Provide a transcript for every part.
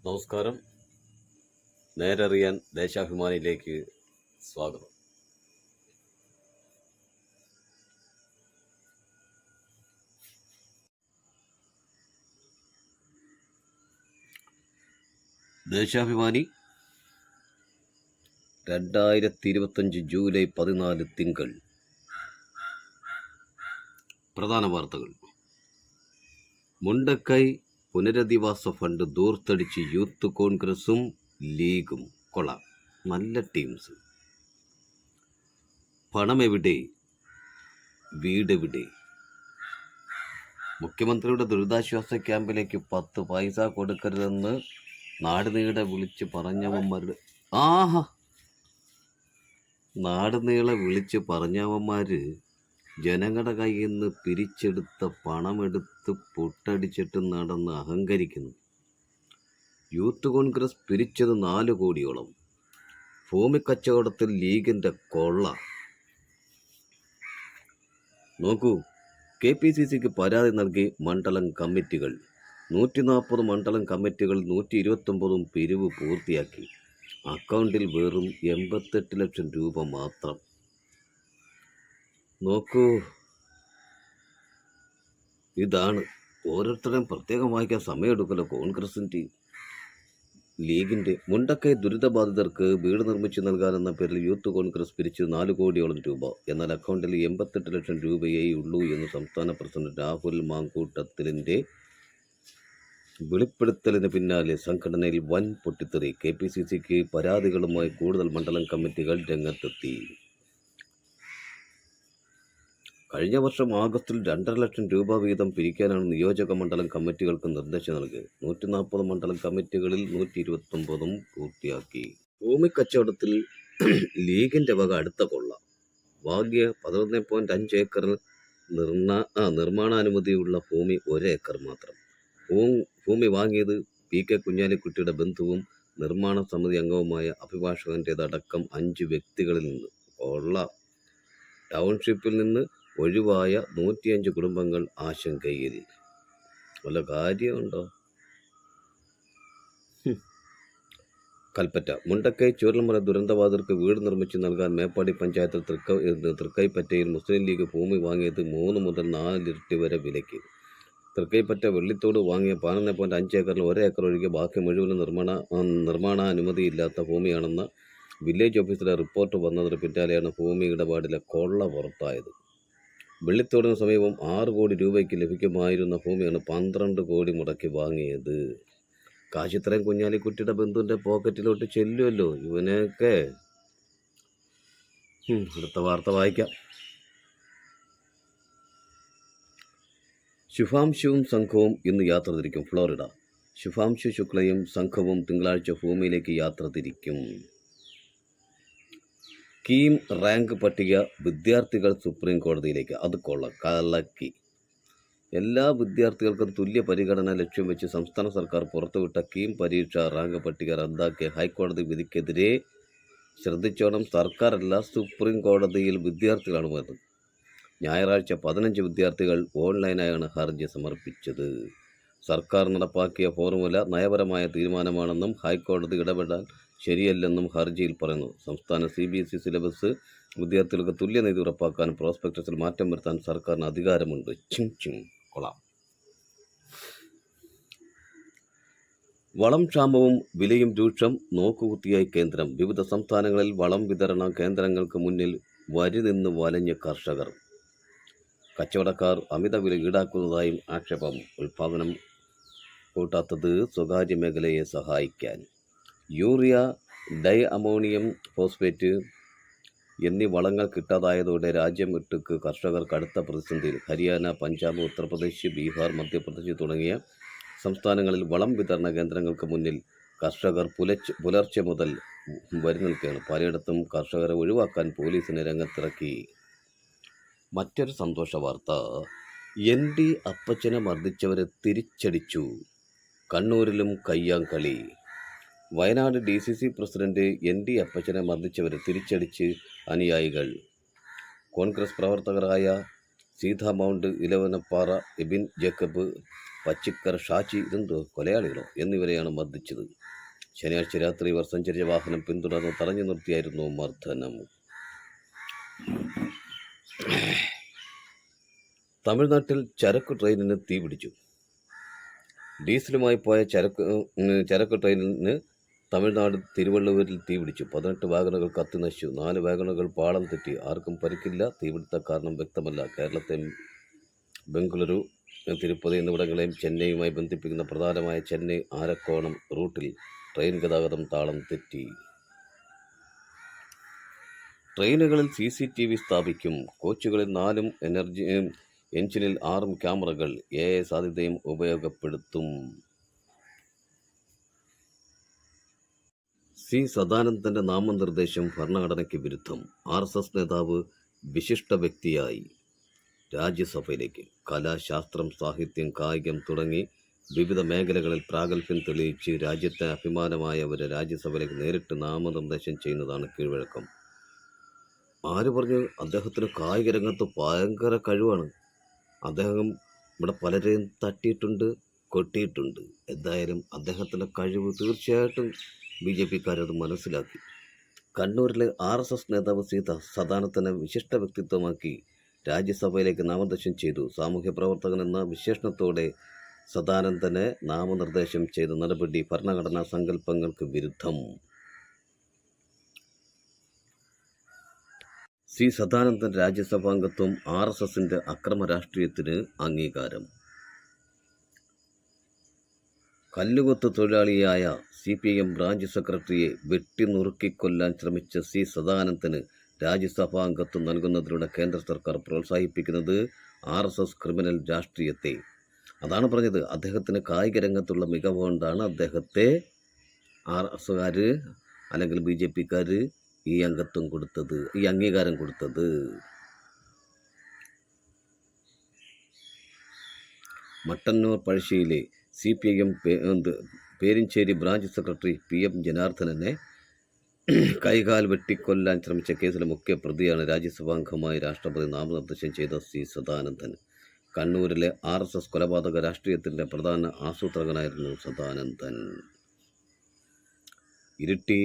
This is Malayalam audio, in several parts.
നമസ്കാരം. നേരറിയാൻ ദേശാഭിമാനിയിലേക്ക് സ്വാഗതം. ദേശാഭിമാനി 2025 ജൂലൈ 14 തിങ്കൾ. പ്രധാന വാർത്തകൾ. മുണ്ടക്കൈ പുനരധിവാസ ഫണ്ട് ദൂർത്തടിച്ച് യൂത്ത് കോൺഗ്രസും ലീഗും. കൊള്ളാം, നല്ല ടീംസ്. പണമെവിടെ, വീടെവിടെ? മുഖ്യമന്ത്രിയുടെ ദുരിതാശ്വാസ ക്യാമ്പിലേക്ക് 10 പൈസ കൊടുക്കരുതെന്ന് നാടുനീളെ വിളിച്ച് പറഞ്ഞവന്മാരുടെ നാടുനീളെ വിളിച്ച് പറഞ്ഞവന്മാര് ജനങ്ങളുടെ കയ്യിൽ നിന്ന് പിരിച്ചെടുത്ത പണമെടുത്ത് പൊട്ടടിച്ചിട്ട് നടന്ന് അഹങ്കരിക്കുന്നു. യൂത്ത് കോൺഗ്രസ് പിരിച്ചത് 4 കോടിയോളം. ഭൂമി കച്ചവടത്തിൽ ലീഗിന്റെ കൊള്ള നോക്കൂ. KPCCക്ക് പരാതി നൽകി മണ്ഡലം കമ്മിറ്റികൾ. 140 മണ്ഡലം കമ്മിറ്റികൾ 129 പിരിവ് പൂർത്തിയാക്കി. അക്കൗണ്ടിൽ വെറും 88 ലക്ഷം രൂപ മാത്രം. നോക്കൂ, ഇതാണ്. ഓരോരുത്തരെയും പ്രത്യേകം വായിക്കാൻ സമയമെടുക്കല്ലോ കോൺഗ്രസിൻ്റെ ലീഗിൻ്റെ. മുണ്ടക്കൈ ദുരിതബാധിതർക്ക് വീട് നിർമ്മിച്ചു നൽകാനെന്ന പേരിൽ യൂത്ത് കോൺഗ്രസ് പിരിച്ച് 4 കോടിയോളം രൂപ. എന്നാൽ അക്കൗണ്ടിൽ 88 ലക്ഷം രൂപയേ ഉള്ളൂ എന്ന് സംസ്ഥാന പ്രസിഡന്റ് രാഹുൽ മാങ്കൂട്ടത്തിലിൻ്റെ വെളിപ്പെടുത്തലിന് പിന്നാലെ സംഘടനയിൽ വൻ പൊട്ടിത്തെറി. KPCCക്ക് പരാതികളുമായി കൂടുതൽ മണ്ഡലം കമ്മിറ്റികൾ രംഗത്തെത്തി. കഴിഞ്ഞ വർഷം ആഗസ്റ്റിൽ 2.5 ലക്ഷം രൂപ വീതം പിരിക്കാനാണ് നിയോജക മണ്ഡലം കമ്മിറ്റികൾക്ക് നിർദ്ദേശം നൽകിയത്. 140 മണ്ഡലം കമ്മിറ്റികളിൽ 129 പൂർത്തിയാക്കി. ഭൂമി കച്ചവടത്തിൽ ലീഗിന്റെ വക അടുത്ത കൊള്ള. വാങ്ങിയ 11.5 ഏക്കറിൽ നിർമ്മാണാനുമതിയുള്ള ഭൂമി 1 ഏക്കർ മാത്രം. ഭൂമി വാങ്ങിയത് PK കുഞ്ഞാലിക്കുട്ടിയുടെ ബന്ധുവും നിർമ്മാണ സമിതി അംഗവുമായ അഭിഭാഷകൻ്റേതടക്കം 5 വ്യക്തികളിൽ നിന്ന്. കൊള്ള. ടൗൺഷിപ്പിൽ നിന്ന് ഒഴിവായ 105 കുടുംബങ്ങൾ ആശങ്കയിൽ. വല്ല കാര്യമുണ്ടോ? കൽപ്പറ്റ. മുണ്ടക്കൈ ചൂരൽമല ദുരന്തബാധിതർക്ക് വീട് നിർമ്മിച്ചു നൽകാൻ മേപ്പാടി പഞ്ചായത്തിൽ തൃക്കൈപ്പറ്റയിൽ മുസ്ലിം ലീഗ് ഭൂമി വാങ്ങിയത് 3 മുതൽ 4 ഇരട്ടി വരെ വിലയ്ക്ക്. തൃക്കൈപ്പറ്റ വെള്ളിത്തോട് വാങ്ങിയ 11.5 ഏക്കറിൽ 1 ഏക്കർ ഒഴികെ ബാക്കി മുഴുവനും നിർമ്മാണാനുമതിയില്ലാത്ത ഭൂമിയാണെന്ന വില്ലേജ് ഓഫീസിലെ റിപ്പോർട്ട് വന്നതിന് പിന്നാലെയാണ് ഭൂമി ഇടപാടിലെ കൊള്ള പുറത്തായത്. വെള്ളിത്തോടിന് സമീപം 6 കോടി രൂപയ്ക്ക് ലഭിക്കുമായിരുന്ന ഭൂമിയാണ് 12 കോടി മുടക്കി വാങ്ങിയത്. കാശിത്രയും കുഞ്ഞാലിക്കുട്ടിയുടെ ബന്ധുവിൻ്റെ പോക്കറ്റിലോട്ട് ചെല്ലുമല്ലോ ഇവനൊക്കെ. അടുത്ത വാർത്ത വായിക്കാം. ശുഭാംശുവും സംഘവും ഇന്ന് യാത്ര തിരിക്കും. ഫ്ലോറിഡ. ശുഭാംശു ശുക്ലയും സംഘവും തിങ്കളാഴ്ച ഭൂമിയിലേക്ക് യാത്ര തിരിക്കും. കീം റാങ്ക് പട്ടിക വിദ്യാർത്ഥികൾ സുപ്രീം കോടതിയിലേക്ക്. അത് കലക്കി. എല്ലാ വിദ്യാർത്ഥികൾക്കും തുല്യ പരിഗണന ലക്ഷ്യം വെച്ച് സംസ്ഥാന സർക്കാർ പുറത്തുവിട്ട കീം പരീക്ഷാ റാങ്ക് പട്ടിക റദ്ദാക്കിയ ഹൈക്കോടതി വിധിക്കെതിരെ ശ്രദ്ധിച്ചോണം, സർക്കാരല്ല സുപ്രീം കോടതിയിൽ വിദ്യാർത്ഥികളാണ് പോയത്. ഞായറാഴ്ച 15 വിദ്യാർത്ഥികൾ ഓൺലൈനായാണ് ഹർജി സമർപ്പിച്ചത്. സർക്കാർ നടപ്പാക്കിയ ഫോർമുല നയപരമായ തീരുമാനമാണെന്നും ഹൈക്കോടതി ഇടപെടാൻ ശരിയല്ലെന്നും ഹർജിയിൽ പറയുന്നു. സംസ്ഥാന CBSE സിലബസ് വിദ്യാർത്ഥികൾക്ക് തുല്യനീതി ഉറപ്പാക്കാൻ പ്രോസ്പെക്ടസിൽ മാറ്റം വരുത്താൻ സർക്കാരിന് അധികാരമുണ്ട്. കൊള്ളാം. വളം ക്ഷാമവും വിലയും രൂക്ഷം. നോക്കുകുത്തിയായി കേന്ദ്രം. വിവിധ സംസ്ഥാനങ്ങളിൽ വളം വിതരണ കേന്ദ്രങ്ങൾക്ക് മുന്നിൽ വരി നിന്ന് വലഞ്ഞ കർഷകർ. കച്ചവടക്കാർ അമിത വില ഈടാക്കുന്നതായും ആക്ഷേപം. ഉൽപാദനം കൂട്ടാത്തത് സ്വകാര്യ മേഖലയെ സഹായിക്കാൻ. യൂറിയ, ഡൈ അമോണിയം ഫോസ്ഫേറ്റ് എന്നീ വളങ്ങൾ കിട്ടാതായതോടെ രാജ്യം വിട്ടുക്ക് കർഷകർ കടുത്ത പ്രതിസന്ധിയിൽ. ഹരിയാന, പഞ്ചാബ്, ഉത്തർപ്രദേശ്, ബീഹാർ, മധ്യപ്രദേശ് തുടങ്ങിയ സംസ്ഥാനങ്ങളിൽ വളം വിതരണ കേന്ദ്രങ്ങൾക്ക് മുന്നിൽ കർഷകർ പുലർച്ചെ മുതൽ വരി നിൽക്കുകയാണ്. പലയിടത്തും കർഷകരെ ഒഴിവാക്കാൻ പോലീസിനെ രംഗത്തിറക്കി. മറ്റൊരു സന്തോഷ വാർത്ത. ND അപ്പച്ചനെ മർദ്ദിച്ചവരെ തിരിച്ചടിച്ചു. കണ്ണൂരിലും കയ്യാങ്കളി. വയനാട് DCC പ്രസിഡന്റ് ND അപ്പച്ചനെ മർദ്ദിച്ചവരെ തിരിച്ചടിച്ച് അനുയായികൾ. കോൺഗ്രസ് പ്രവർത്തകരായ സീതാ മൗണ്ട്, ഇലവനപ്പാറ, എബിൻ ജേക്കബ്, പച്ചിക്കർ ഷാജി ഇതെന്തോ കൊലയാളികളോ എന്നിവരെയാണ് മർദ്ദിച്ചത്. ശനിയാഴ്ച രാത്രി ഇവർ സഞ്ചരിച്ച വാഹനം പിന്തുടർന്ന് തടഞ്ഞു നിർത്തിയായിരുന്നു മർദ്ദനം. തമിഴ്നാട്ടിൽ ചരക്ക് ട്രെയിനിന് തീപിടിച്ചു. ഡീസലുമായി പോയ ചരക്ക് ട്രെയിനിന് തമിഴ്നാട് തിരുവള്ളൂരിൽ തീപിടിച്ചു. 18 വാഗണുകൾ കത്തിനശിച്ചു. 4 വാഗണുകൾ പാളം തെറ്റി. ആർക്കും പരിക്കില്ല. തീപിടുത്ത കാരണം വ്യക്തമല്ല. കേരളത്തെ ബംഗളൂരു, തിരുപ്പതി എന്നിവിടങ്ങളെയും ചെന്നൈയുമായി ബന്ധിപ്പിക്കുന്ന പ്രധാനമായ ചെന്നൈ ആരക്കോണം റൂട്ടിൽ ട്രെയിൻ ഗതാഗതം താളം തെറ്റി. ട്രെയിനുകളിൽ CCTV സ്ഥാപിക്കും. കോച്ചുകളിൽ 4 എഞ്ചിനിൽ 6 ക്യാമറകൾ. AI സാധ്യതയും ഉപയോഗപ്പെടുത്തും. സി സദാനന്ദന്റെ നാമനിർദ്ദേശം ഭരണഘടനയ്ക്ക് വിരുദ്ധം. RSS നേതാവ് വിശിഷ്ട വ്യക്തിയായി രാജ്യസഭയിലേക്ക്. കല, ശാസ്ത്രം, സാഹിത്യം, കായികം തുടങ്ങി വിവിധ മേഖലകളിൽ പ്രാഗൽഭ്യം തെളിയിച്ച് രാജ്യത്തെ അഭിമാനമായവരെ രാജ്യസഭയിലേക്ക് നേരിട്ട് നാമനിർദ്ദേശം ചെയ്യുന്നതാണ് കീഴ്വഴക്കം. ആര് പറഞ്ഞു? അദ്ദേഹത്തിന് കായിക രംഗത്ത് ഭയങ്കര കഴിവാണ്. അദ്ദേഹം ഇവിടെ പലരെയും തട്ടിയിട്ടുണ്ട്, കൊട്ടിയിട്ടുണ്ട്. എന്തായാലും അദ്ദേഹത്തിൻ്റെ കഴിവ് തീർച്ചയായിട്ടും BJPക്കാരത് മനസ്സിലാക്കി. കണ്ണൂരിലെ RSS നേതാവ് സദാനന്ദനെ വിശിഷ്ട വ്യക്തിത്വമാക്കി രാജ്യസഭയിലേക്ക് നാമനിർദ്ദേശം ചെയ്തു. സാമൂഹ്യ പ്രവർത്തകൻ എന്ന വിശേഷണത്തോടെ സദാനന്ദനെ നാമനിർദ്ദേശം ചെയ്ത നടപടി ഭരണഘടനാ സങ്കല്പങ്ങൾക്ക് വിരുദ്ധം. സി സദാനന്ദൻ രാജ്യസഭാംഗത്വം. RSSന്റെ അക്രമ രാഷ്ട്രീയത്തിന് അംഗീകാരം. കല്ലുകൊത്ത് തൊഴിലാളിയായ CPM ബ്രാഞ്ച് സെക്രട്ടറിയെ വെട്ടിനുറുക്കിക്കൊല്ലാൻ ശ്രമിച്ച സി സദാനന്ദന് രാജ്യസഭാംഗത്വം നൽകുന്നതിലൂടെ കേന്ദ്ര സർക്കാർ പ്രോത്സാഹിപ്പിക്കുന്നത് RSS ക്രിമിനൽ രാഷ്ട്രീയത്തെ. അതാണ് പറഞ്ഞത്. അദ്ദേഹത്തിന് കായിക രംഗത്തുള്ള മികവ് കൊണ്ടാണ് അദ്ദേഹത്തെ RSSകാർ അല്ലെങ്കിൽ BJPക്കാർ ഈ അംഗീകാരം കൊടുത്തത്. മട്ടന്നൂർ പഴശ്ശിയിലെ CPM Perinchery branch secretary PM ജനാർദ്ദനനെ കൈകാൽ വെട്ടിക്കൊല്ലാൻ ശ്രമിച്ച കേസിലെ മുഖ്യ പ്രതിയാണ് രാജ്യസഭാംഗമായി രാഷ്ട്രപതി നാമനിർദ്ദേശം ചെയ്ത സി സദാനന്ദൻ. കണ്ണൂരിലെ RSS കൊലപാതക രാഷ്ട്രീയത്തിൻ്റെ പ്രധാന ആസൂത്രകനായിരുന്നു സദാനന്ദൻ. ഇരിട്ടി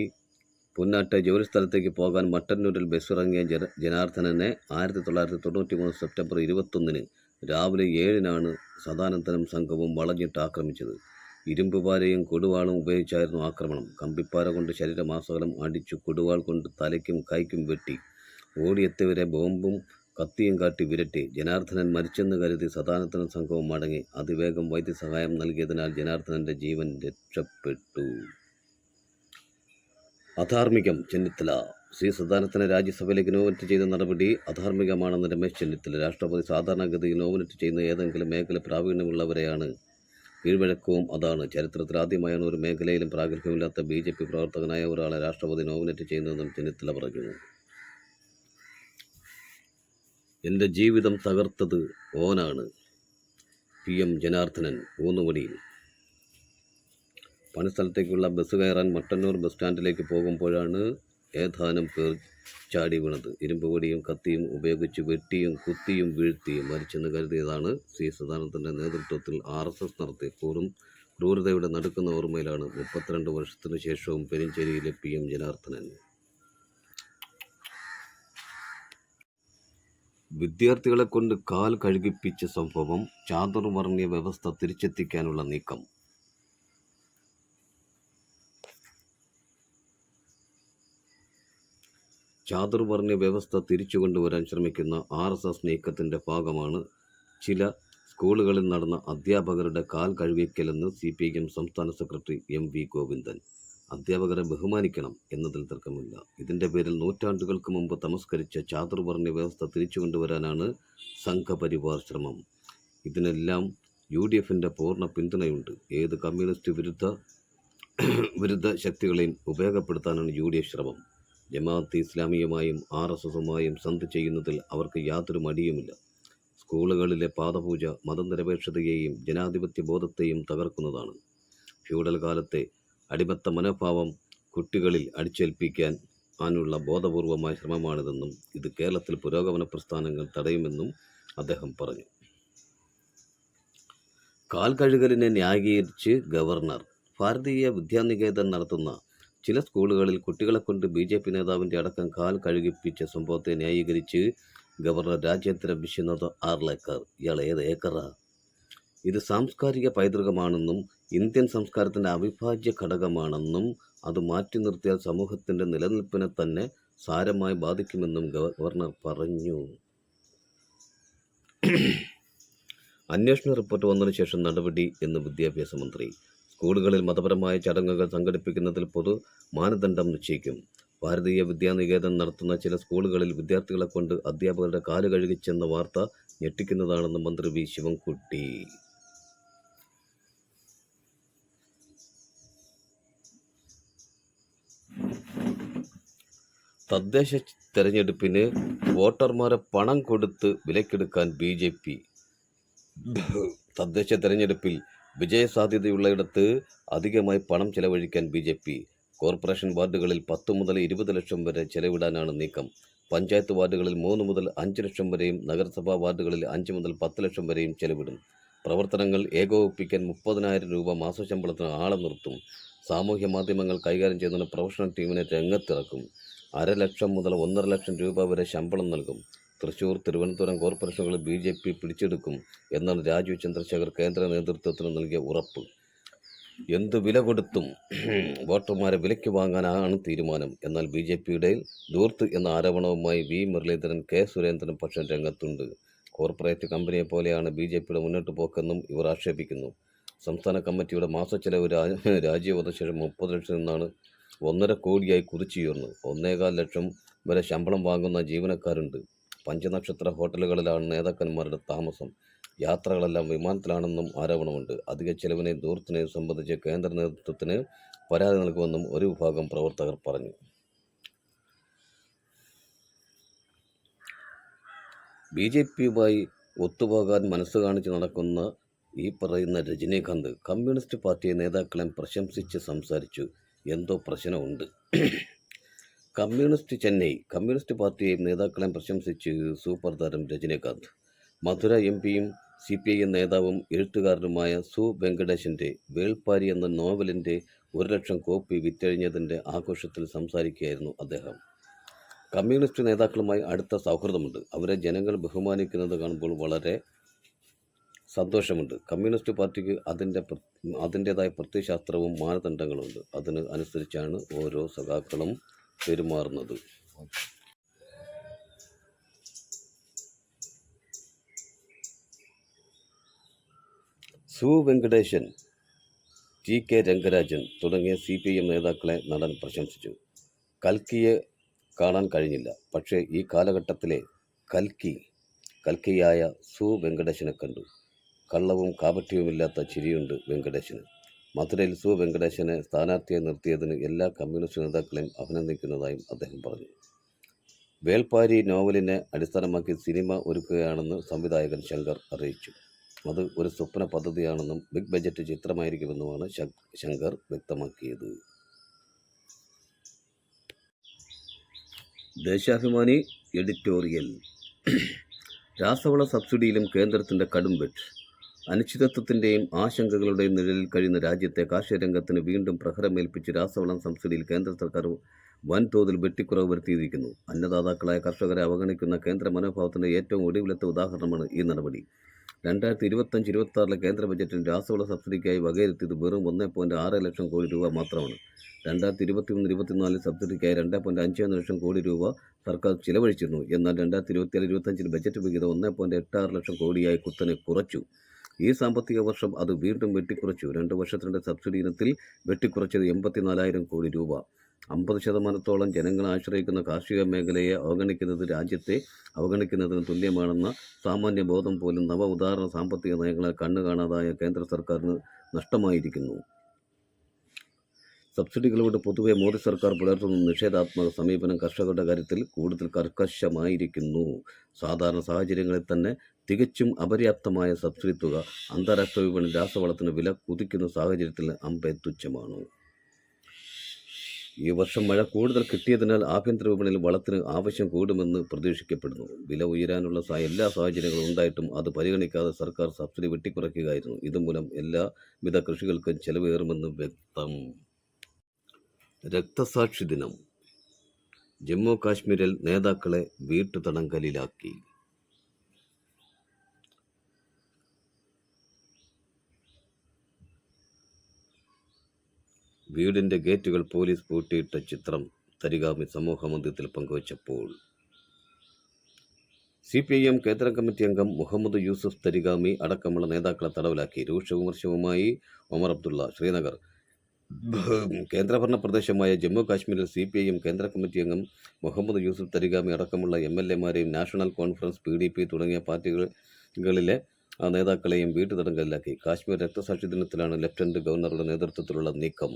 പുന്നാട്ടെ ജോലിസ്ഥലത്തേക്ക് പോകാൻ മട്ടന്നൂരിൽ ബസ്സിറങ്ങിയ ജനാർദ്ദനനെ 1993 സെപ്റ്റംബർ 21 രാവിലെ 7-നാണ് സദാനന്ദനും സംഘവും വളഞ്ഞിട്ട് ആക്രമിച്ചത്. ഇരുമ്പുപാരയും കൊടുവാളും ഉപയോഗിച്ചായിരുന്നു ആക്രമണം. കമ്പിപ്പാര കൊണ്ട് ശരീരമാസകലം അടിച്ചു, കൊടുവാൾ കൊണ്ട് തലയ്ക്കും കൈക്കും വെട്ടി. ഓടിയെത്തിയവരെ ബോംബും കത്തിയും കാട്ടി വിരട്ടി. ജനാർദ്ദനൻ മരിച്ചെന്ന് കരുതി സദാനന്ദനും സംഘവും മടങ്ങി. അതിവേഗം വൈദ്യസഹായം നൽകിയതിനാൽ ജനാർദ്ദനൻ്റെ ജീവൻ രക്ഷപ്പെട്ടു. അധാർമികം. ചെന്നിത്തല. സി സദാനന്ദനെ രാജ്യസഭയിലേക്ക് നോമിനേറ്റ് ചെയ്ത നടപടി അധാർമികമാണെന്ന് രമേശ് ചെന്നിത്തല. രാഷ്ട്രപതി സാധാരണഗതിയിൽ നോമിനേറ്റ് ചെയ്യുന്ന ഏതെങ്കിലും മേഖല പ്രാവീണ്യമുള്ളവരെയാണ്. കീഴ്വഴക്കവും അതാണ്. ചരിത്രത്തിൽ ആദ്യമായാണ് ഒരു മേഖലയിലും പ്രാഗൽഭ്യമില്ലാത്ത BJP പ്രവർത്തകനായ ഒരാളെ രാഷ്ട്രപതി നോമിനേറ്റ് ചെയ്യുന്നതെന്നും ചെന്നിത്തല പറഞ്ഞു. എൻ്റെ ജീവിതം തകർത്തത് ഓനാണ്. PM ജനാർദ്ദനൻ. ഊന്നുവടിയിൽ. പണിസ്ഥലത്തേക്കുള്ള ബസ് കയറാൻ മട്ടന്നൂർ ബസ് സ്റ്റാൻഡിലേക്ക് പോകുമ്പോഴാണ് ഏതാനും പേർ ചാടി വീണത്. ഇരുമ്പുവടിയും കത്തിയും ഉപയോഗിച്ച് വെട്ടിയും കുത്തിയും വീഴ്ത്തിയും മരിച്ചെന്ന് കരുതിയതാണ്. സി സദാനന്ദൻ്റെ നേതൃത്വത്തിൽ RSS നടത്തിയ ക്രൂരതയുടെ നടുക്കുന്ന ഓർമ്മയിലാണ് 32 വർഷത്തിനു ശേഷവും പെരിഞ്ചേരിയിലെ PM ജനാർദ്ദനൻ. വിദ്യാർത്ഥികളെ കൊണ്ട് കാൽ കഴുകിപ്പിച്ച സംഭവം. ചാതുർവർണ്ണ്യ വ്യവസ്ഥ തിരിച്ചെത്തിക്കാനുള്ള നീക്കം. ചാതുർവർണ്ണ്യ വ്യവസ്ഥ തിരിച്ചുകൊണ്ടുവരാൻ ശ്രമിക്കുന്ന RSS നീക്കത്തിൻ്റെ ഭാഗമാണ് ചില സ്കൂളുകളിൽ നടന്ന അധ്യാപകരുടെ കാൽ കഴുകിക്കലെന്ന് CPM സംസ്ഥാന സെക്രട്ടറി MV ഗോവിന്ദൻ. അധ്യാപകരെ ബഹുമാനിക്കണം എന്നതിൽ തർക്കമില്ല. ഇതിൻ്റെ പേരിൽ നൂറ്റാണ്ടുകൾക്ക് മുമ്പ് തമസ്കരിച്ച ചാതുർവർണ്ണ്യ വ്യവസ്ഥ തിരിച്ചുകൊണ്ടുവരാനാണ് സംഘപരിവാർ ശ്രമം. ഇതിനെല്ലാം UDFൻ്റെ പൂർണ്ണ പിന്തുണയുണ്ട്. ഏത് കമ്മ്യൂണിസ്റ്റ് വിരുദ്ധ ശക്തികളെയും ഉപയോഗപ്പെടുത്താനാണ് UDF ശ്രമം. ജമാഅത്ത് ഇസ്ലാമിയുമായും RSSുമായും സന്ധി ചെയ്യുന്നതിൽ അവർക്ക് യാതൊരു മടിയുമില്ല. സ്കൂളുകളിലെ പാദപൂജ മതനിരപേക്ഷതയെയും ജനാധിപത്യ ബോധത്തെയും തകർക്കുന്നതാണ്. ഫ്യൂഡൽ കാലത്തെ അടിമത്ത മനോഭാവം കുട്ടികളിൽ അടിച്ചേൽപ്പിക്കാനുള്ള ബോധപൂർവമായ ശ്രമമാണിതെന്നും ഇത് കേരളത്തിൽ പുരോഗമന പ്രസ്ഥാനങ്ങൾ തടയുമെന്നും അദ്ദേഹം പറഞ്ഞു. കാൽ കഴുകലിനെ ന്യായീകരിച്ച് ഗവർണർ. ഭാരതീയ വിദ്യാനികേതൻ നടത്തുന്ന ചില സ്കൂളുകളിൽ കുട്ടികളെ കൊണ്ട് BJP നേതാവിൻ്റെ അടക്കം കാൽ കഴുകിപ്പിച്ച സംഭവത്തെ ന്യായീകരിച്ച് ഗവർണർ രാജേന്ദ്ര വിശ്വനാഥ് ആർലേക്കർ. ഇയാൾ ഏത് ഏക്കറാ? ഇത് സാംസ്കാരിക പൈതൃകമാണെന്നും ഇന്ത്യൻ സംസ്കാരത്തിൻ്റെ അവിഭാജ്യ ഘടകമാണെന്നും അത് മാറ്റി നിർത്തിയാൽ സമൂഹത്തിൻ്റെ നിലനിൽപ്പിനെ തന്നെ സാരമായി ബാധിക്കുമെന്നും ഗവർണർ പറഞ്ഞു. അന്വേഷണ റിപ്പോർട്ട് വന്നതിന് ശേഷം നടപടി എന്ന് വിദ്യാഭ്യാസ മന്ത്രി. സ്കൂളുകളിൽ മതപരമായ ചടങ്ങുകൾ സംഘടിപ്പിക്കുന്നതിൽ പൊതു മാനദണ്ഡം നിശ്ചയിക്കും. ഭാരതീയ വിദ്യാനികേതൻ നടത്തുന്ന ചില സ്കൂളുകളിൽ വിദ്യാർത്ഥികളെ കൊണ്ട് അധ്യാപകരുടെ കാല് കഴുകിച്ചെന്ന വാർത്ത ഞെട്ടിക്കുന്നതാണെന്ന് മന്ത്രി വി ശിവൻകുട്ടി. തദ്ദേശ തെരഞ്ഞെടുപ്പിന് വോട്ടർമാരെ പണം കൊടുത്ത് വിലക്കെടുക്കാൻ BJP. തദ്ദേശ തെരഞ്ഞെടുപ്പിൽ വിജയസാധ്യതയുള്ളയിടത്ത് അധികമായി പണം ചെലവഴിക്കാൻ BJP. കോർപ്പറേഷൻ വാർഡുകളിൽ 10 മുതൽ 20 ലക്ഷം വരെ ചെലവിടാനാണ് നീക്കം. പഞ്ചായത്ത് വാർഡുകളിൽ 3 മുതൽ 5 ലക്ഷം വരെയും നഗരസഭാ വാർഡുകളിൽ 5 മുതൽ 10 ലക്ഷം വരെയും ചെലവിടും. പ്രവർത്തനങ്ങൾ ഏകോപിപ്പിക്കാൻ 30,000 രൂപ മാസശമ്പളത്തിന് ആളെ നിർത്തും. സാമൂഹ്യ മാധ്യമങ്ങൾ കൈകാര്യം ചെയ്യുന്ന പ്രൊഫഷണൽ ടീമിനെ രംഗത്തിറക്കും. 1.5 ലക്ഷം മുതൽ 1.5 ലക്ഷം രൂപ വരെ ശമ്പളം നൽകും. തൃശൂർ, തിരുവനന്തപുരം കോർപ്പറേഷനുകളിൽ BJP പിടിച്ചെടുക്കും എന്നാണ് രാജീവ് ചന്ദ്രശേഖർ കേന്ദ്ര നേതൃത്വത്തിന് നൽകിയ ഉറപ്പ്. എന്ത് വില കൊടുത്തും വോട്ടർമാരെ വിലയ്ക്ക് വാങ്ങാനാണ് തീരുമാനം. എന്നാൽ BJPയുടെ ദൂർത്ത് എന്ന ആരോപണവുമായി V മുരളീധരൻ, K സുരേന്ദ്രൻ പക്ഷം രംഗത്തുണ്ട്. കോർപ്പറേറ്റ് കമ്പനിയെ പോലെയാണ് BJPയുടെ മുന്നോട്ട് പോക്കെന്നും ഇവർ ആക്ഷേപിക്കുന്നു. സംസ്ഥാന കമ്മിറ്റിയുടെ മാസച്ചെലവ് രാജീവ് വന്ന ശേഷം 30 ലക്ഷത്തിൽ നിന്നാണ് 1.5 കോടിയായി കുതിച്ചുയർന്നു. 1.25 ലക്ഷം വരെ ശമ്പളം വാങ്ങുന്ന ജീവനക്കാരുണ്ട്. പഞ്ചനക്ഷത്ര ഹോട്ടലുകളിലാണ് നേതാക്കന്മാരുടെ താമസം. യാത്രകളെല്ലാം വിമാനത്തിലാണെന്നും ആരോപണമുണ്ട്. അധിക ചെലവിനെയും ദൂരത്തിനെയും സംബന്ധിച്ച് കേന്ദ്ര നേതൃത്വത്തിന് പരാതി നൽകുമെന്നും ഒരു വിഭാഗം പ്രവർത്തകർ പറഞ്ഞു. BJPയുമായി ഒത്തുപോകാൻ മനസ്സ് കാണിച്ച് നടക്കുന്ന ഈ പറയുന്ന രജനീകാന്ത് കമ്മ്യൂണിസ്റ്റ് പാർട്ടി നേതാക്കളെ പ്രശംസിച്ച് സംസാരിച്ചു. എന്തോ പ്രശ്നമുണ്ട്. കമ്മ്യൂണിസ്റ്റ് പാർട്ടിയെയും നേതാക്കളെയും പ്രശംസിച്ച് സൂപ്പർ താരം രജനീകാന്ത്. മധുര MPയും CPIM നേതാവും എഴുത്തുകാരനുമായ സു വെങ്കടേശൻ്റെ വേൾപ്പാരി എന്ന നോവലിൻ്റെ 1 ലക്ഷം കോപ്പി വിറ്റഴിഞ്ഞതിൻ്റെ ആഘോഷത്തിൽ സംസാരിക്കുകയായിരുന്നു അദ്ദേഹം. കമ്മ്യൂണിസ്റ്റ് നേതാക്കളുമായി അടുത്ത സൗഹൃദമുണ്ട്. അവരെ ജനങ്ങൾ ബഹുമാനിക്കുന്നത് കാണുമ്പോൾ വളരെ സന്തോഷമുണ്ട്. കമ്മ്യൂണിസ്റ്റ് പാർട്ടിക്ക് അതിൻ്റേതായ പ്രത്യയശാസ്ത്രവും മാനദണ്ഡങ്ങളുമുണ്ട്. അതിന് അനുസരിച്ചാണ് ഓരോ സഖാക്കളും പെരുമാറുന്നത്. സു വെങ്കടേശൻ, TK രംഗരാജൻ തുടങ്ങിയ CPIM നേതാക്കളെ നടൻ പ്രശംസിച്ചു. കൽക്കിയെ കാണാൻ കഴിഞ്ഞില്ല. പക്ഷേ ഈ കാലഘട്ടത്തിലെ കൽക്കിയായ സു വെങ്കടേശനെ കണ്ടു. കള്ളവും കാപട്യവുമില്ലാത്ത ചിരിയുണ്ട് വെങ്കടേശന്. മധുരയിൽ സു വെങ്കടേശനെ സ്ഥാനാർത്ഥിയെ നിർത്തിയതിന് എല്ലാ കമ്മ്യൂണിസ്റ്റ് നേതാക്കളെയും അഭിനന്ദിക്കുന്നതായും അദ്ദേഹം പറഞ്ഞു. വേൾപ്പാരി നോവലിനെ അടിസ്ഥാനമാക്കി സിനിമ ഒരുക്കുകയാണെന്ന് സംവിധായകൻ ശങ്കർ അറിയിച്ചു. അത് ഒരു സ്വപ്ന പദ്ധതിയാണെന്നും ബിഗ് ബജറ്റ് ചിത്രമായിരിക്കുമെന്നുമാണ് ശങ്കർ വ്യക്തമാക്കിയത്. ദേശാഭിമാനി എഡിറ്റോറിയൽ. രാസവള സബ്സിഡിയിലും കേന്ദ്രത്തിൻ്റെ കടും വെട്ട്. അനിശ്ചിതത്വത്തിൻ്റെയും ആശങ്കകളുടെയും നിഴലിൽ കഴിയുന്ന രാജ്യത്തെ കാർഷിക രംഗത്തിന് വീണ്ടും പ്രഹരമേൽപ്പിച്ച് രാസവളം സബ്സിഡിയിൽ കേന്ദ്ര സർക്കാർ വൻതോതിൽ വെട്ടിക്കുറവ് വരുത്തിയിരിക്കുന്നു. അന്നദാതാക്കളായ കർഷകരെ അവഗണിക്കുന്ന കേന്ദ്ര മനോഭാവത്തിൻ്റെ ഏറ്റവും ഒടുവിലത്തെ ഉദാഹരണമാണ് ഈ നടപടി. 2025-26 കേന്ദ്ര ബജറ്റിൽ രാസവള സബ്സിഡിക്കായി വകയിരുത്തിയത് വെറും 1.6 ലക്ഷം കോടി രൂപ മാത്രമാണ്. 2023-24 സബ്സിഡിക്കായി 2.51 ലക്ഷം കോടി രൂപ സർക്കാർ ചിലവഴിച്ചിരുന്നു. എന്നാൽ 2024-25 ബജറ്റ് വിഹിതം 1.86 ലക്ഷം കോടിയായി കുത്തനെ കുറച്ചു. ഈ സാമ്പത്തിക വർഷം അത് വീണ്ടും വെട്ടിക്കുറച്ചു. 2 വർഷത്തിനിടെ സബ്സിഡി ഇനത്തിൽ വെട്ടിക്കുറച്ചത് 84,000 കോടി രൂപ. 50% ജനങ്ങളെ ആശ്രയിക്കുന്ന കാർഷിക മേഖലയെ അവഗണിക്കുന്നത് രാജ്യത്തെ അവഗണിക്കുന്നതിന് തുല്യമാണെന്ന സാമാന്യ ബോധം പോലും നവ ഉദാഹരണ സാമ്പത്തിക നയങ്ങളെ കണ്ണുകാണാതായ കേന്ദ്ര സർക്കാരിന് നഷ്ടമായിരിക്കുന്നു. സബ്സിഡികളോട് പൊതുവെ മോദി സർക്കാർ പുലർത്തുന്ന നിഷേധാത്മക സമീപനം കർഷകരുടെ കാര്യത്തിൽ കൂടുതൽ കർക്കശമായിരിക്കുന്നു. സാധാരണ സാഹചര്യങ്ങളിൽ തന്നെ തികച്ചും അപര്യാപ്തമായ സബ്സിഡി തുക അന്താരാഷ്ട്ര വിപണിയിൽ രാസവളത്തിന് വില കുതിക്കുന്ന സാഹചര്യത്തിൽ അമ്പെ തുച്ഛമാണ്. ഈ വർഷം മഴ കൂടുതൽ കിട്ടിയതിനാൽ ആഭ്യന്തര വിപണിയിൽ വളത്തിന് ആവശ്യം കൂടുമെന്ന് പ്രതീക്ഷിക്കപ്പെടുന്നു. വില ഉയരാനുള്ള എല്ലാ സാഹചര്യങ്ങളും ഉണ്ടായിട്ടും അത് പരിഗണിക്കാതെ സർക്കാർ സബ്സിഡി വെട്ടിക്കുറയ്ക്കുകയായിരുന്നു. ഇതുമൂലം എല്ലാവിധ കൃഷികൾക്കും ചെലവേറുമെന്ന് വ്യക്തം. രക്തസാക്ഷി ദിനം. ജമ്മു കാശ്മീരിൽ നേതാക്കളെ വീട്ടുതടങ്കലിലാക്കി. വീടിന്റെ ഗേറ്റുകൾ പോലീസ് പൂട്ടിയിട്ട ചിത്രം തരിഗാമി സമൂഹമധ്യത്തിൽ പങ്കുവച്ചപ്പോൾ CPIM കേന്ദ്ര കമ്മിറ്റി അംഗം മുഹമ്മദ് യൂസഫ് തരിഗാമി അടക്കമുള്ള നേതാക്കളെ തടവിലാക്കി. രൂക്ഷ വിമർശനവുമായി ഒമർ അബ്ദുള്ള, ശ്രീനഗർ. കേന്ദ്രഭരണ പ്രദേശമായ ജമ്മു കാശ്മീരിൽ CPIM കേന്ദ്ര കമ്മിറ്റി അംഗം മുഹമ്മദ് യൂസഫ് തരിഗാമി അടക്കമുള്ള MLA-മാരെയും നാഷണൽ കോൺഫറൻസ് PDP തുടങ്ങിയ പാർട്ടികളിലെ നേതാക്കളെയും വീട്ടുതടങ്കലിലാക്കി. കാശ്മീർ രക്തസാക്ഷി ദിനത്തിലാണ് ലഫ്റ്റനന്റ് ഗവർണറുടെ നേതൃത്വത്തിലുള്ള നീക്കം.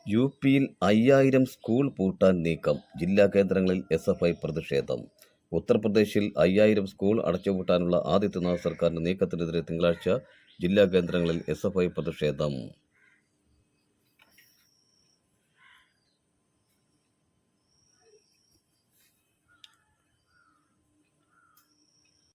UPയിൽ 5000 സ്കൂൾ പൂട്ടാൻ നീക്കം. ജില്ലാ കേന്ദ്രങ്ങളിൽ SFI പ്രതിഷേധം. ഉത്തർപ്രദേശിൽ 5000 സ്കൂൾ അടച്ചുപൂട്ടാനുള്ള ആദിത്യനാഥ് സർക്കാരിന്റെ നീക്കത്തിനെതിരെ തിങ്കളാഴ്ച ജില്ലാ കേന്ദ്രങ്ങളിൽ SFI പ്രതിഷേധം.